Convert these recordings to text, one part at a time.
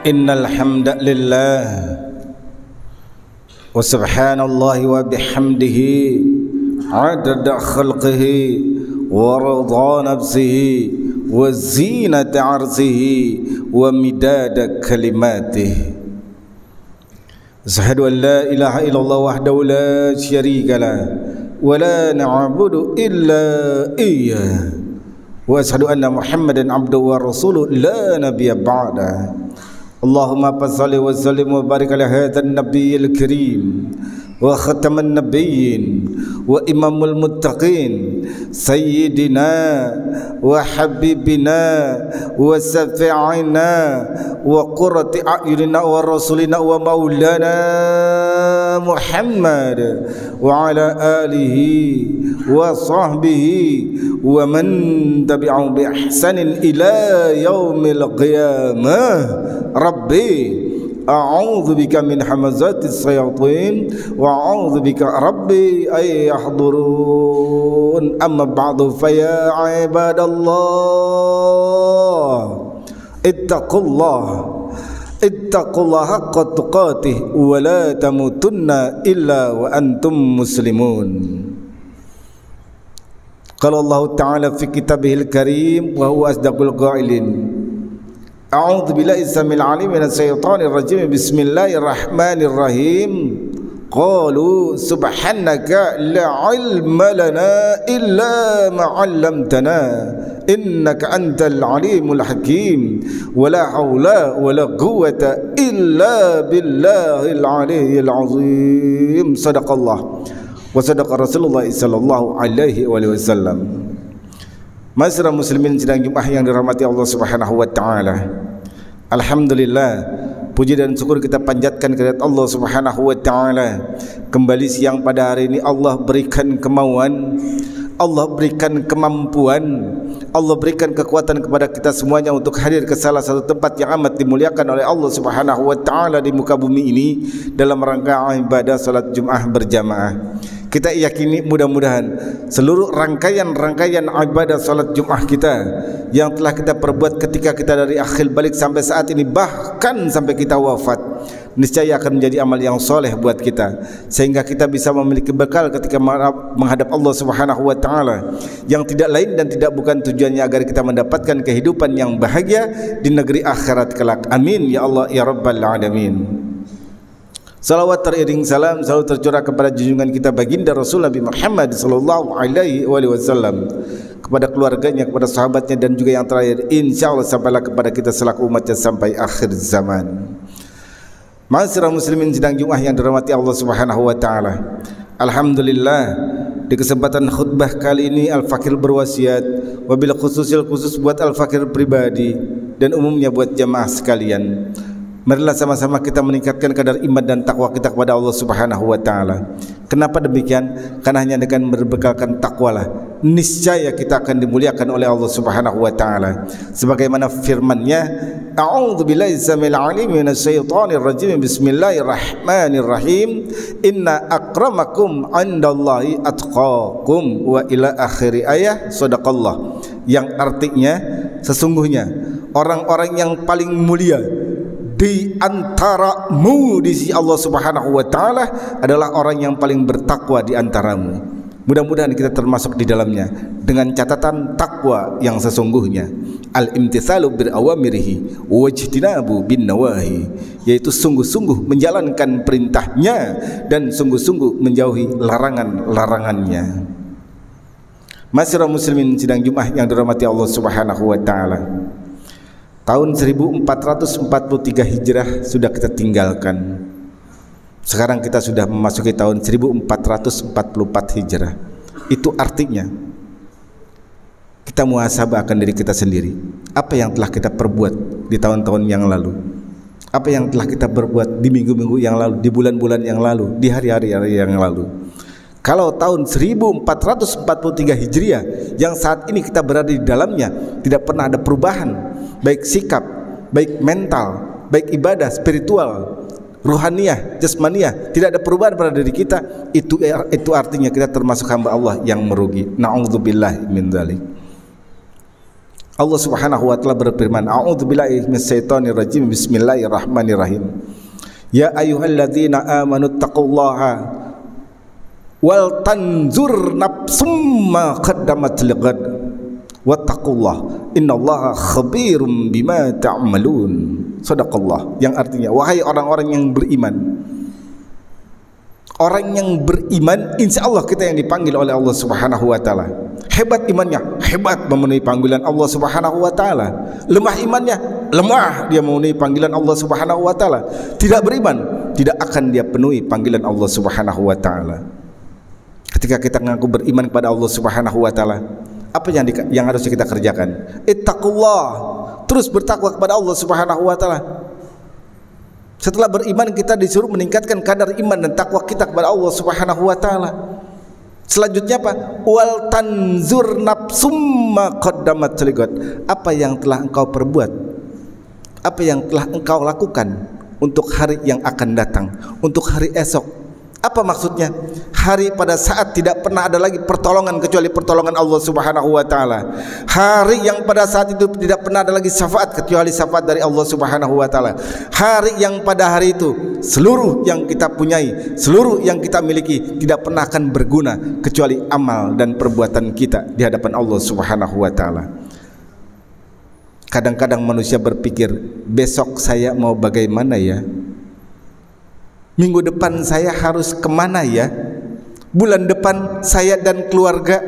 Innal hamdalillah wa subhanallahi wa bihamdihi adada khalqihi wa rida nafsihi wa zinata arsihi wa midada kalimatihi. Asyhadu an la ilaha illallah wahdahu la syarika lah wa la na'budu illa iyyah wa asyhadu anna Muhammadan abduhu wa rasuluh la nabiyya ba'da. Allahumma salli wa sallim wa barik ala hadzal nabiyil karim wa khataman nabiyyin wa imamul muttaqin sayyidina wa habibina wa syafi'ina wa qurrati a'yunina wa rasulina wa maulana Muhammad wa ala alihi wa sahbihi wa man tabi'ahum bi ihsanin ila yaumil qiyamah. Rabbi a'udzu bika min hamazatis syayatin wa a'udzu bika rabbi ay yahdurun. Amma ba'du, fa ya ibadallah ittaqullah haqqa tuqatih wa la tamutunna illa wa antum muslimun. Qala Allah Ta'ala fi kitabihil karim wa huwa asdaqul qailin. A'udzu billahi samil alim minasy syaithanir rajim. Bismillahirrahmanirrahim. Qalu subhanaka la ilma lana illa ma 'allamtana innaka antal alimul hakim wa la haula wa la quwwata illa billahil aliyyil azim. Sadaqallah wa sadaqa Rasulullah sallallahu alaihi wasallam. Masyarakat muslimin sidang Jumat yang dirahmati Allah Subhanahu wa taala. Alhamdulillah, puji dan syukur kita panjatkan kepada Allah Subhanahu wa taala. Kembali siang pada hari ini Allah berikan kemauan, Allah berikan kemampuan, Allah berikan kekuatan kepada kita semuanya untuk hadir ke salah satu tempat yang amat dimuliakan oleh Allah Subhanahu wa taala di muka bumi ini dalam rangka ibadah salat Jumat berjamaah. Kita yakini mudah-mudahan seluruh rangkaian ibadah salat Jumat kita yang telah kita perbuat ketika kita dari akhir balik sampai saat ini, bahkan sampai kita wafat, niscaya akan menjadi amal yang soleh buat kita, sehingga kita bisa memiliki bekal ketika menghadap Allah Subhanahu wa taala yang tidak lain dan tidak bukan tujuannya agar kita mendapatkan kehidupan yang bahagia di negeri akhirat kelak. Amin ya Allah ya rabbal alamin. Salawat teriring salam selalu tercurah kepada junjungan kita baginda Rasul Nabi Muhammad sallallahu alaihi wasallam, kepada keluarganya, kepada sahabatnya, dan juga yang terakhir insyaallah sampailah kepada kita selaku umatnya sampai akhir zaman. Masyarakat muslimin sidang Jumat yang dirahmati Allah Subhanahu wa taala. Alhamdulillah, di kesempatan khutbah kali ini Al-Fakir berwasiat, wabil khusus buat Al-Fakir pribadi dan umumnya buat jamaah sekalian. Marilah sama-sama kita meningkatkan kadar iman dan takwa kita kepada Allah Subhanahu wa taala. Kenapa demikian? Karena hanya dengan berbekalkan takwalah niscaya kita akan dimuliakan oleh Allah Subhanahu wa taala. Sebagaimana firman-Nya, A'udzu billahi samil alim minasy syaithanir rajim. Bismillahirrahmanirrahim. Inna akramakum 'indallahi atqakum wa ila akhir ayah. Shadaqallah. Yang artinya sesungguhnya orang-orang yang paling mulia di antaramu di sisi Allah Subhanahu wa taala adalah orang yang paling bertakwa di antaramu. Mudah-mudahan kita termasuk di dalamnya dengan catatan takwa yang sesungguhnya. Al-imtitsalu bil awamirihi wajtinabu bin nawahi, yaitu sungguh-sungguh menjalankan perintahnya dan sungguh-sungguh menjauhi larangan-larangannya. Masyarakat muslimin sidang Jumat yang dirahmati Allah Subhanahu wa taala. Tahun 1443 Hijrah sudah kita tinggalkan. Sekarang kita sudah memasuki tahun 1444 Hijrah. Itu artinya kita muhasabah akan diri kita sendiri. Apa yang telah kita perbuat di tahun-tahun yang lalu? Apa yang telah kita perbuat di minggu-minggu yang lalu, di bulan-bulan yang lalu, di hari-hari yang lalu? Kalau tahun 1443 Hijriah yang saat ini kita berada di dalamnya tidak pernah ada perubahan, baik sikap, baik mental, baik ibadah, spiritual, ruhaniyah, jasmaniyah, tidak ada perubahan pada diri kita, itu artinya kita termasuk hamba Allah yang merugi. Na'udzubillah min dzalik. Allah Subhanahu wa taala berfirman, a'udzubillahi minasyaitonir rajim, bismillahirrahmanirrahim. Ya ayyuhalladzina amanu taqullaha wal tanzur nafsum ma qaddamat lighad wattaqullah innallaha khabirum bima ta'malun. Shadaqallah, yang artinya wahai orang-orang yang beriman. Orang yang beriman, insya Allah kita yang dipanggil oleh Allah Subhanahu wa taala. Hebat imannya, hebat memenuhi panggilan Allah Subhanahu wa taala. Lemah imannya, lemah dia memenuhi panggilan Allah Subhanahu wa taala. Tidak beriman, tidak akan dia penuhi panggilan Allah Subhanahu wa taala. Ketika kita mengaku beriman kepada Allah Subhanahu wa taala, apa yang harus kita kerjakan? Ittaqullah, terus bertakwa kepada Allah Subhanahu wa taala. Setelah beriman, kita disuruh meningkatkan kadar iman dan takwa kita kepada Allah Subhanahu wa taala. Selanjutnya apa? Wal tanzur nafsum ma qaddamat lighad. Apa yang telah engkau perbuat? Apa yang telah engkau lakukan untuk hari yang akan datang, untuk hari esok? Apa maksudnya? Hari pada saat tidak pernah ada lagi pertolongan kecuali pertolongan Allah Subhanahu wa taala. Hari yang pada saat itu tidak pernah ada lagi syafaat kecuali syafaat dari Allah Subhanahu wa taala. Hari yang pada hari itu seluruh yang kita punyai, seluruh yang kita miliki tidak pernah akan berguna kecuali amal dan perbuatan kita di hadapan Allah Subhanahu wa taala. Kadang-kadang manusia berpikir, besok saya mau bagaimana ya? Minggu depan saya harus kemana ya? Bulan depan saya dan keluarga,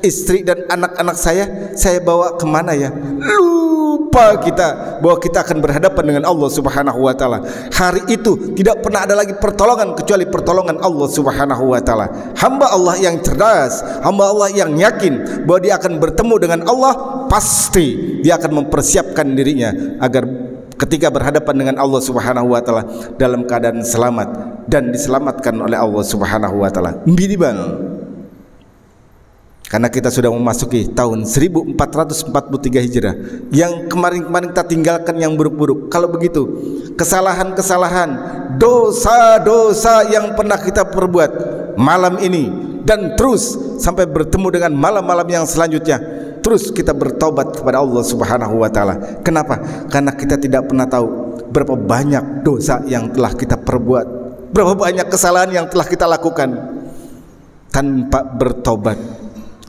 istri dan anak-anak saya bawa kemana ya? Lupa kita bahwa kita akan berhadapan dengan Allah Subhanahu wa taala. Hari itu tidak pernah ada lagi pertolongan kecuali pertolongan Allah Subhanahu wa taala. Hamba Allah yang cerdas, hamba Allah yang yakin bahwa dia akan bertemu dengan Allah, pasti dia akan mempersiapkan dirinya agar ketika berhadapan dengan Allah Subhanahu wa taala dalam keadaan selamat dan diselamatkan oleh Allah Subhanahu wa taala. Minimal. Karena kita sudah memasuki tahun 1443 Hijrah. Yang kemarin-kemarin kita tinggalkan yang buruk-buruk. Kalau begitu, kesalahan-kesalahan, dosa-dosa yang pernah kita perbuat malam ini dan terus sampai bertemu dengan malam-malam yang selanjutnya, terus kita bertobat kepada Allah Subhanahu wa taala. Kenapa? Karena kita tidak pernah tahu berapa banyak dosa yang telah kita perbuat, berapa banyak kesalahan yang telah kita lakukan. Tanpa bertobat,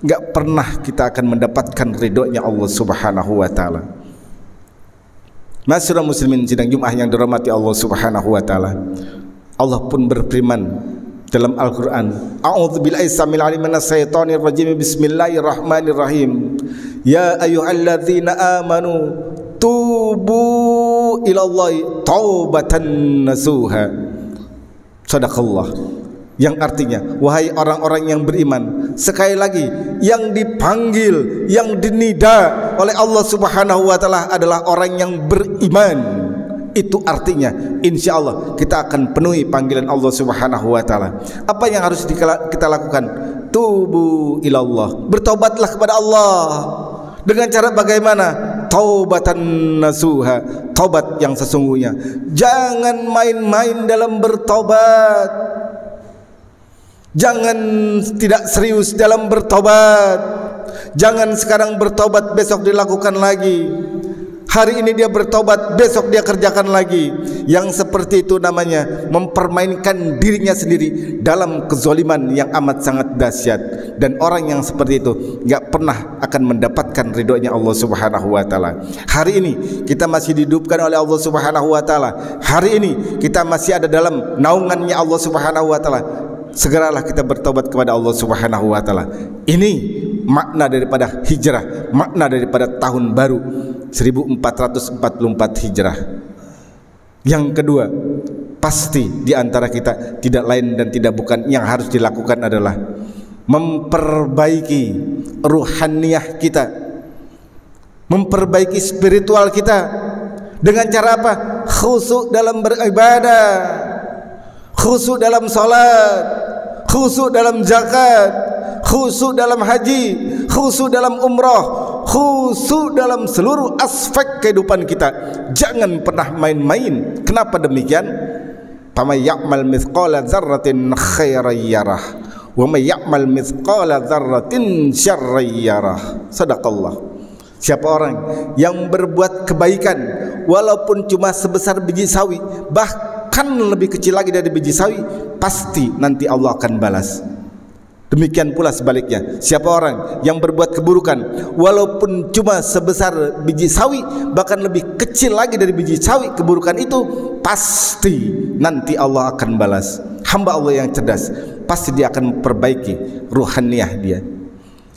enggak pernah kita akan mendapatkan ridhonya Allah Subhanahu wa taala. Masyaallah muslimin sidang Jumat yang dirahmati Allah Subhanahu wa taala. Allah pun berfirman dalam Al-Quran, a'udzubillahi samil alim minasyaitonir rajim, bismillahirrahmanirrahim. Ya ayyuhalladzina amanu tubu ilallahi taubatan nasuha. Shadaqallah, yang artinya wahai orang-orang yang beriman, sekali lagi yang dipanggil, yang dinida oleh Allah Subhanahu wa taala adalah orang yang beriman. Itu artinya insya Allah kita akan penuhi panggilan Allah Subhanahu wa taala. Apa yang harus kita lakukan? Tubu ilallah, bertobatlah kepada Allah. Dengan cara bagaimana? Taubatan nasuha, taubat yang sesungguhnya. Jangan main-main dalam bertobat. Jangan tidak serius dalam bertobat. Jangan sekarang bertobat besok dilakukan lagi. Hari ini dia bertobat, besok dia kerjakan lagi. Yang seperti itu namanya mempermainkan dirinya sendiri dalam kezaliman yang amat sangat dahsyat. Dan orang yang seperti itu gak pernah akan mendapatkan ridhonya Allah Subhanahu wa taala. Hari ini kita masih dihidupkan oleh Allah Subhanahu wa taala. Hari ini kita masih ada dalam naungannya Allah Subhanahu wa taala. Segeralah kita bertobat kepada Allah Subhanahu wa taala. Ini makna daripada hijrah, makna daripada tahun baru 1444 Hijrah. Yang kedua, pasti di antara kita tidak lain dan tidak bukan yang harus dilakukan adalah memperbaiki ruhaniyah kita, memperbaiki spiritual kita. Dengan cara apa? Khusyuk dalam beribadah, khusyuk dalam salat, khusyuk dalam zakat, khusyuk dalam haji, khusyuk dalam umrah, khusyuk dalam seluruh aspek kehidupan kita. Jangan pernah main-main. Kenapa demikian? Faman ya'mal mithqala dzarratin khairan yarah wa may ya'mal mithqala dzarratin syarran yarah. Sadaqallah. Siapa orang yang berbuat kebaikan walaupun cuma sebesar biji sawi, bahkan lebih kecil lagi dari biji sawi, pasti nanti Allah akan balas. Demikian pula sebaliknya, siapa orang yang berbuat keburukan walaupun cuma sebesar biji sawi, bahkan lebih kecil lagi dari biji sawi keburukan itu, pasti nanti Allah akan balas. Hamba Allah yang cerdas, pasti dia akan memperbaiki ruhaniyah dia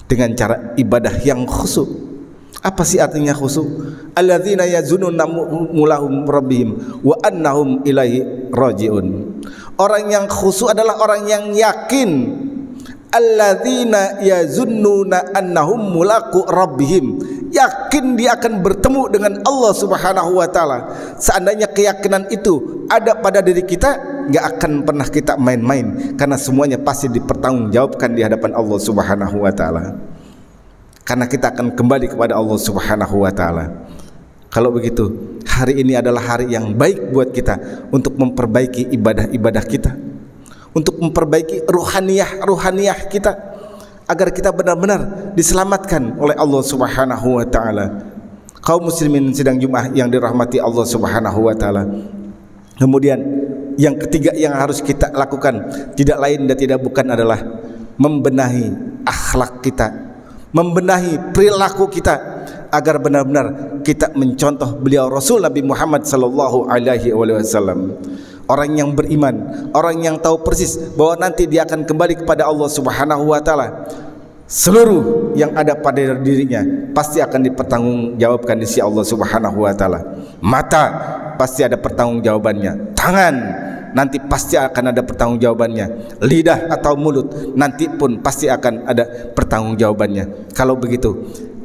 dengan cara ibadah yang khusyuk. Apa sih artinya khusyuk? Alladzina yazununa mulahum rabbihim wa annahum ilaihi rajiun. Orang yang khusyuk adalah orang yang yakin. Alladzina yazunnuna annahum mulaqu rabbihim, yakin dia akan bertemu dengan Allah Subhanahu wa taala. Seandainya keyakinan itu ada pada diri kita, enggak akan pernah kita main-main, karena semuanya pasti dipertanggungjawabkan di hadapan Allah Subhanahu wa taala. Karena kita akan kembali kepada Allah Subhanahu wa taala. Kalau begitu, hari ini adalah hari yang baik buat kita untuk memperbaiki ibadah-ibadah kita, untuk memperbaiki ruhaniyah kita, agar kita benar-benar diselamatkan oleh Allah Subhanahu wa taala. Kaum muslimin sidang Jumat yang dirahmati Allah Subhanahu wa taala. Kemudian yang ketiga yang harus kita lakukan tidak lain dan tidak bukan adalah membenahi akhlak kita, membenahi perilaku kita, agar benar-benar kita mencontoh beliau Rasul Nabi Muhammad sallallahu alaihi wasallam. Orang yang beriman, orang yang tahu persis bahwa nanti dia akan kembali kepada Allah Subhanahu wa taala. Seluruh yang ada pada dirinya pasti akan dipertanggungjawabkan di sisi Allah Subhanahu wa taala. Mata pasti ada pertanggungjawabannya. Tangan nanti pasti akan ada pertanggungjawabannya. Lidah atau mulut nanti pun pasti akan ada pertanggungjawabannya. Kalau begitu,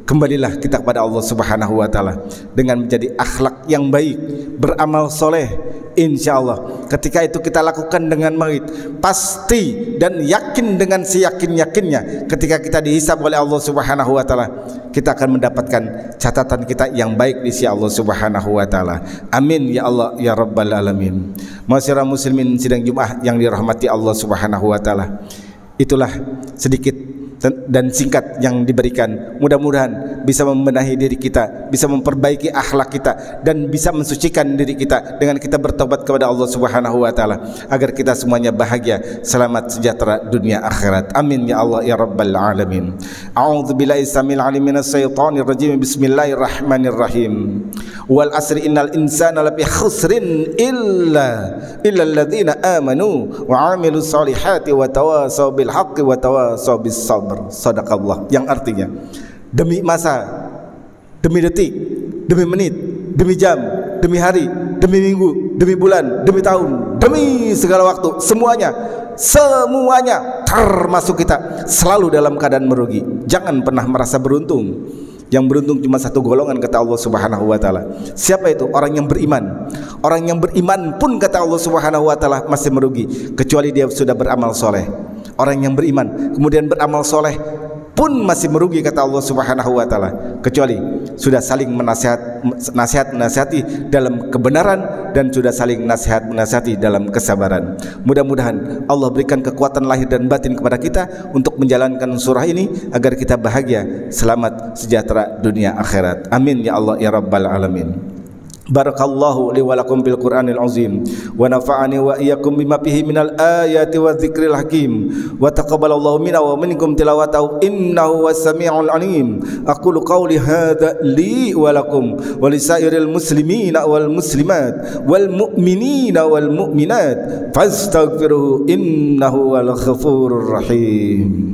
kembalilah kita kepada Allah Subhanahu wa taala dengan menjadi akhlak yang baik, beramal soleh. Insyaallah ketika itu kita lakukan dengan baik, pasti dan yakin dengan seyakin-yakinnya, ketika kita dihisab oleh Allah Subhanahu wa taala, kita akan mendapatkan catatan kita yang baik di sisi Allah Subhanahu wa taala. Amin ya Allah ya rabbal alamin. Masyarakat muslimin sidang Jumat yang dirahmati Allah Subhanahu wa taala. Itulah sedikit dan singkat yang diberikan. Mudah-mudahan bisa membenahi diri kita, bisa memperbaiki akhlak kita, dan bisa mensucikan diri kita dengan kita bertobat kepada Allah Subhanahu wa taala, agar kita semuanya bahagia, selamat, sejahtera dunia akhirat. Amin ya Allah ya rabbal alamin. A'udzubillahi samil alim minas syaitonir rajim. Bismillahirrahmanirrahim. Wal asri innal insana lafi khusrin illa alladzina amanu wa 'amilus solihati wa tawasaw bil haqqi wa tawasaw bis sabr. Sadaqallah, yang artinya demi masa, demi detik, demi menit, demi jam, demi hari, demi minggu, demi bulan, demi tahun, demi segala waktu, semuanya termasuk kita selalu dalam keadaan merugi. Jangan pernah merasa beruntung. Yang beruntung cuma satu golongan, kata Allah Subhanahu wa taala. Siapa itu? Orang yang beriman. Orang yang beriman pun, kata Allah Subhanahu wa taala, masih merugi kecuali dia sudah beramal soleh. Orang yang beriman kemudian beramal soleh pun masih merugi, kata Allah Subhanahu wa taala, kecuali sudah saling menasihati dalam kebenaran dan sudah saling menasihati dalam kesabaran. Mudah-mudahan Allah berikan kekuatan lahir dan batin kepada kita untuk menjalankan surah ini agar kita bahagia, selamat, sejahtera dunia akhirat. Amin ya Allah ya rabbal alamin. Barakallahu li wa lakum bil Qur'anil azim wa nafa'ani wa iyyakum bima fihi minal ayati wa dzikril hakim wa taqabbalallahu minna wa minkum tilawatahu innahu was-sami'ul alim. Aqulu qawli hadza li wa lakum wa lisairil muslimina wal muslimat wal mu'minina wal mu'minat fastaghfiruhu innahu wal ghafurur rahim.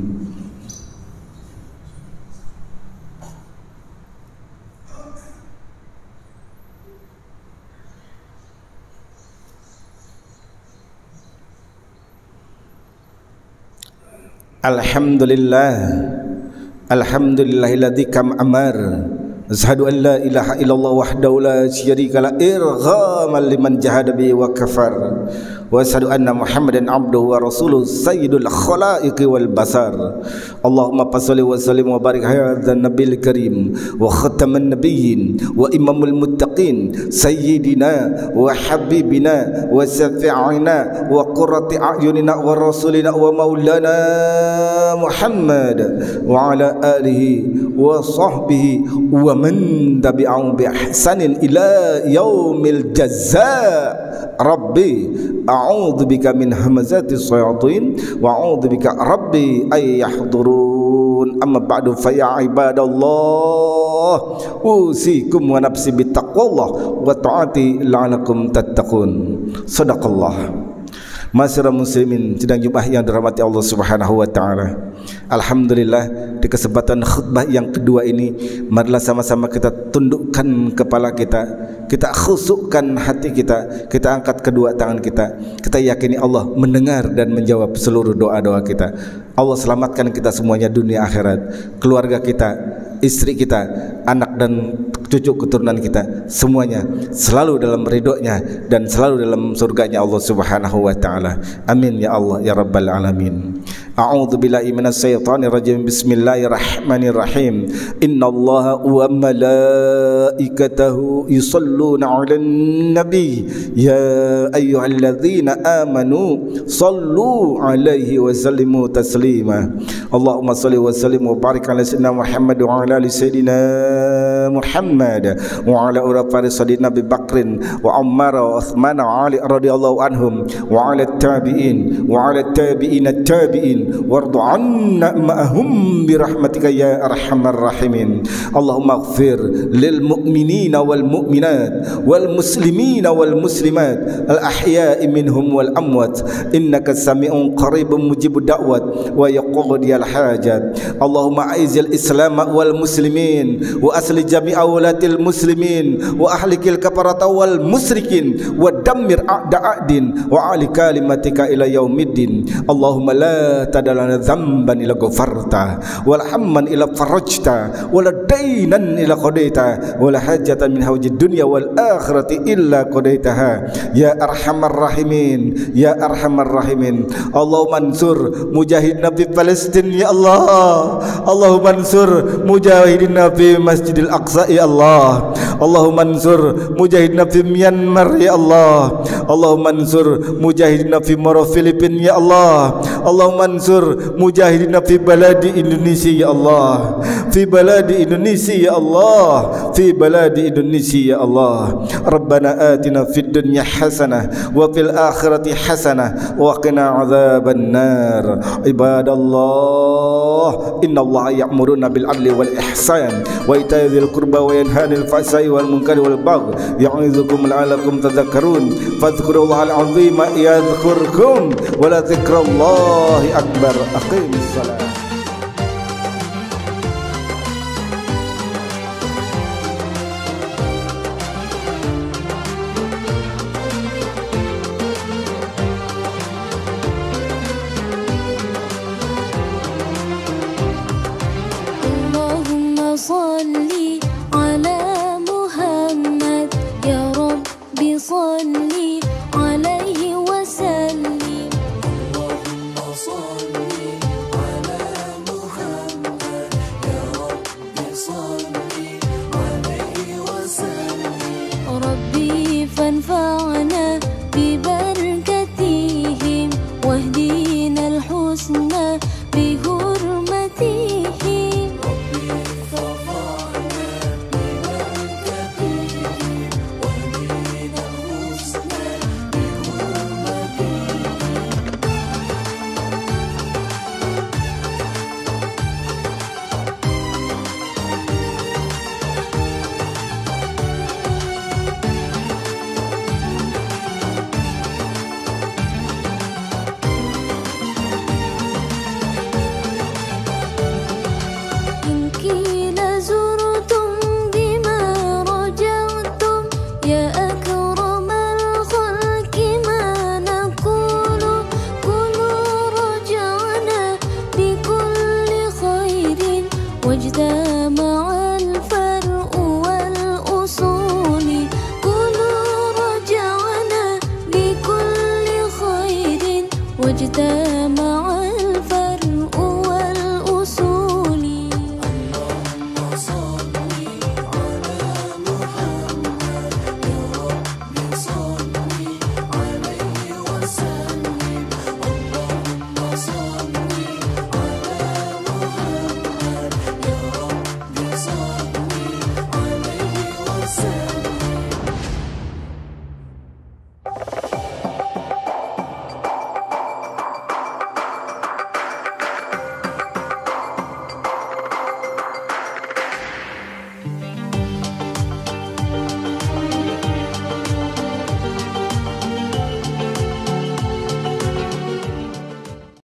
Alhamdulillah, alhamdulillahilladzi kam amar. Asyhadu an la ilaha illallah wahdahu la syarika la irghaman liman jahada bi wa kafar. wa asyhadu anna Muhammadan abduhu wa rasuluhu sayyidul khalaiqi wal basar. Allahumma salli wa sallim wa barik hadzal nabiyil karim wa khataman nabiyyin wa imamul muttaqin sayyidina wa habibina wa syafi'ina wa qurrati a'yunina wa rasulina wa maulana Muhammad wa ala alihi wa sahbihi wa man tabi'ahum bi ihsanin ila yaumil jazaa. Rabbi a'udzu bika min hamazati syayatin wa a'udzu bika rabbi ay yahdurun. Amma ba'du fa ya ibadallah usikum wa nafsi bittaqwallah wa ta'ati la'alakum tattaqun. Sadaqallah. Masyarakat muslimin sedang Jumat yang dirahmati Allah Subhanahu wa taala. Alhamdulillah, di kesempatan khutbah yang kedua ini marilah sama-sama kita tundukkan kepala kita, kita khusukkan hati kita, kita angkat kedua tangan kita. Kita yakini Allah mendengar dan menjawab seluruh doa-doa kita. Allah selamatkan kita semuanya dunia akhirat, keluarga kita, istri kita, anak dan cucu keturunan kita, semuanya selalu dalam ridhonya dan selalu dalam surganya Allah Subhanahu wa taala. Amin ya Allah ya rabbal alamin. A'udzu billahi minasy syaithanir rajim. Bismillahirrahmanirrahim. Innallaha wa malaikatahu yusholluna 'alan nabi ya ayyuhalladzina amanu shallu 'alaihi wa sallimu taslima. Allahumma shalli wa sallim wa barik ala sayyidina Muhammad wa ala ali sayyidina Muhammad wa ala urafari sayyidina Abi Bakrin wa Ummar wa Uthman wa Ali radhiyallahu anhum wa ala tabi'in wa ala tabi'in at-tabi'in warḍu 'anna ma'ahum bi rahmatika ya arhamar rahimin. Allahumma ighfir lil mu'minina wal mu'minat wal muslimina wal muslimat al ahya'i minhum wal amwat innaka sami'un qaribun mujibud da'wat wa yaqdiyal hajat. Allahumma aizil islam wal muslimin wa asli jami'a walatil muslimin wa ahlikil kafarata wal musyrikin wa dammir a'da'adin wa ali kalimatika ila yaumiddin. Allahumma la tadalana dzamban ila ghafarta wal hamman ila farajta wal dainan ila qadaita wal hajatan min hawjid dunya wal akhirati illa qadaitaha ya arhamar rahimin ya arhamar rahimin. Allahumma ansur mujahidin fi Palestin ya Allah. Allahumma ansur mujahidin fi Masjidil Aqsa ya Allah. Allahumma ansur mujahidin fi Myanmar ya Allah. Allahumma ansur mujahidin fi Moro Filipin ya Allah. Allahumma ansur mujahidin fi baladi Indonesia ya Allah. Fi baladi Indonesia ya Allah. Fi baladi Indonesia ya Allah. Rabbana atina fid dunya hasanah wa fil akhirati hasanah wa qina adzaban nar. Ibadallah, innallaha ya'muruna bil adli wal ihsan wa ita'i dzil qurba wa yanha 'anil fahsai wal munkari wal baghi ya'izukum la'allakum tadhakkarun. Fadhkurullahal 'azima yadhkurkum wa la dzikrullahi akbar. Aqimis shalah. Allahumma salli ala Muhammad ya Rabbi salli alaihi wa sallim. Allahumma salli ala Muhammad ya Rabbi salli alaihi wa sallim. Rabbi fanfa'na bi barakatihim wahdina al-husna bi hurmatihim. وسلم